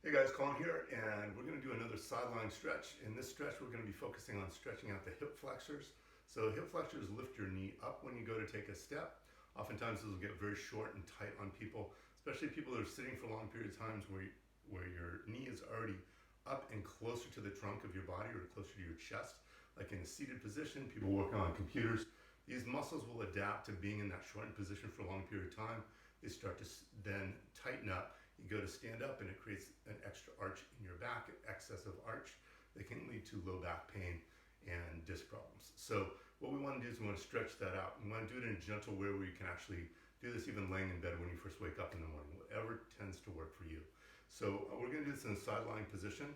Hey guys, Colin here, and we're going to do another sideline stretch. In this stretch, we're going to be focusing on stretching out the hip flexors. So hip flexors lift your knee up when you go to take a step. Oftentimes those will get very short and tight on people, especially people that are sitting for long periods of times where your knee is already up and closer to the trunk of your body or closer to your chest. Like in a seated position, people working on computers. These muscles will adapt to being in that shortened position for a long period of time. They start to then tighten up. You go to stand up and it creates an extra arch in your back, an excessive arch that can lead to low back pain and disc problems. So what we want to do is we want to stretch that out. We want to do it in a gentle way where you can actually do this even laying in bed when you first wake up in the morning, whatever tends to work for you. So we're going to do this in a sideline position.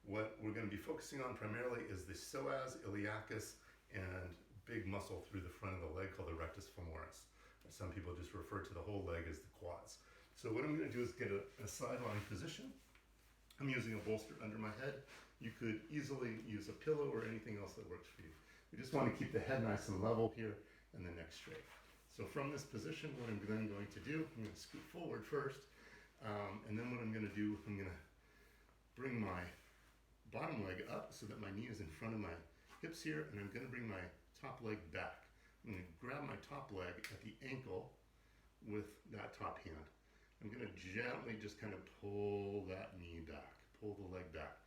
What we're going to be focusing on primarily is the psoas, iliacus, and big muscle through the front of the leg called the rectus femoris. Some people just refer to the whole leg as the quads. So what I'm going to do is get a sideline position. I'm using a bolster under my head. You could easily use a pillow or anything else that works for you. We just want to keep the head nice and level here and the neck straight. So from this position, what I'm then going to do, I'm going to scoot forward first. And then what I'm going to do, I'm going to bring my bottom leg up so that my knee is in front of my hips here, and I'm going to bring my top leg back. I'm going to grab my top leg at the ankle with that top hand. I'm going to gently just kind of pull that knee back, pull the leg back.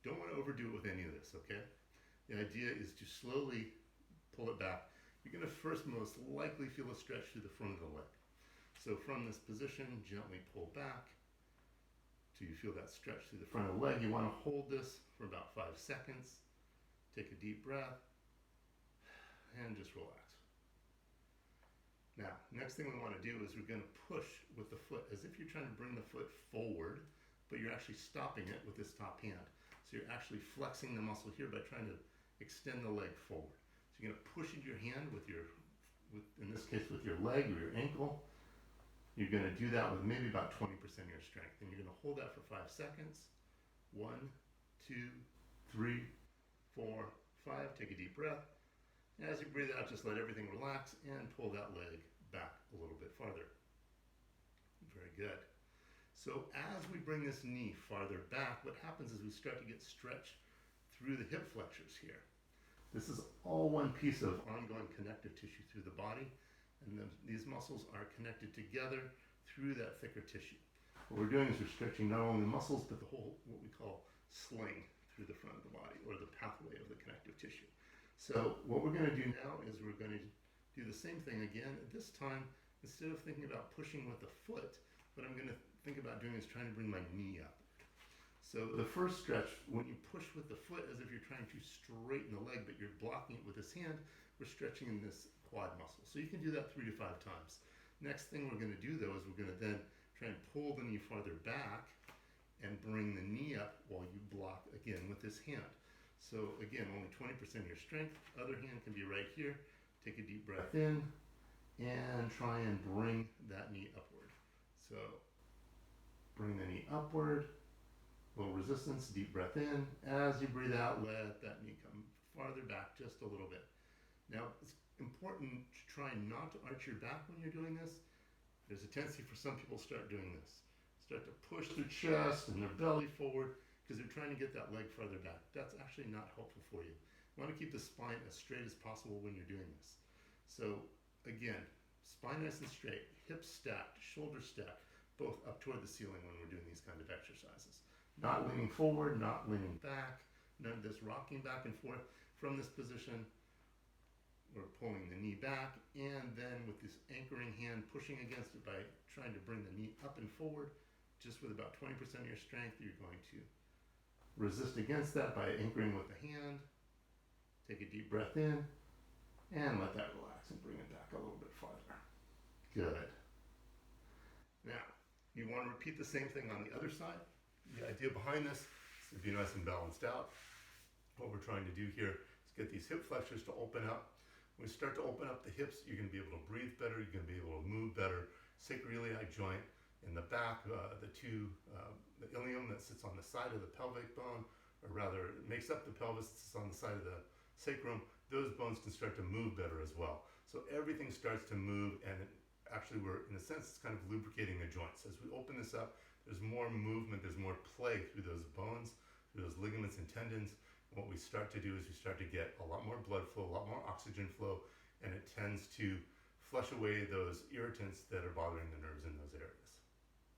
Don't want to overdo it with any of this, okay? The idea is to slowly pull it back. You're going to first most likely feel a stretch through the front of the leg. So from this position, gently pull back till you feel that stretch through the front of the leg. You want to hold this for about 5 seconds. Take a deep breath and just relax. Now, next thing we want to do is we're going to push with the foot as if you're trying to bring the foot forward, but you're actually stopping it with this top hand. So you're actually flexing the muscle here by trying to extend the leg forward. So you're going to push into your hand in this case with your leg or your ankle. You're going to do that with maybe about 20% of your strength. And you're going to hold that for 5 seconds. 1, 2, 3, 4, 5. Take a deep breath. And as you breathe out, just let everything relax and pull that leg back a little bit farther. Very good. So as we bring this knee farther back, what happens is we start to get stretch through the hip flexors here. This is all one piece of ongoing connective tissue through the body, and these muscles are connected together through that thicker tissue. What we're doing is we're stretching not only the muscles, but the whole, what we call sling through the front of the body, or the pathway of the connective tissue. So what we're going to do now is we're going to do the same thing again. This time, instead of thinking about pushing with the foot, what I'm going to think about doing is trying to bring my knee up. So the first stretch, when you push with the foot as if you're trying to straighten the leg, but you're blocking it with this hand, we're stretching in this quad muscle. So you can do that 3 to 5 times. Next thing we're going to do though is we're going to then try and pull the knee farther back and bring the knee up while you block again with this hand. So again, only 20% of your strength. Other hand can be right here. Take a deep breath in and try and bring that knee upward. So bring the knee upward, a little resistance, deep breath in. As you breathe out, let that knee come farther back just a little bit. Now, it's important to try not to arch your back when you're doing this. There's a tendency for some people to start doing this. Start to push their chest and their belly forward, because they're trying to get that leg farther back. That's actually not helpful for you. You want to keep the spine as straight as possible when you're doing this. So again, spine nice and straight, hips stacked, shoulders stacked, both up toward the ceiling when we're doing these kind of exercises. Not leaning forward, not leaning back, none of this rocking back and forth. From this position, we're pulling the knee back, and then with this anchoring hand, pushing against it by trying to bring the knee up and forward, just with about 20% of your strength. You're going to resist against that by anchoring with the hand. Take a deep breath in and let that relax and bring it back a little bit farther. Good. Now, you want to repeat the same thing on the other side. The idea behind this is to be nice and balanced out. What we're trying to do here is get these hip flexors to open up. When you start to open up the hips, you're going to be able to breathe better, you're going to be able to move better. Sacroiliac joint in the back, the ilium that sits on the side of the pelvic bone, or rather it makes up the pelvis, sits on the side of the sacrum, those bones can start to move better as well. So everything starts to move, and actually we're, in a sense, it's kind of lubricating the joints. As we open this up, there's more movement, there's more more play through those bones, through those ligaments and tendons. And what we start to do is we start to get a lot more blood flow, a lot more oxygen flow, and it tends to flush away those irritants that are bothering the nerves in those areas.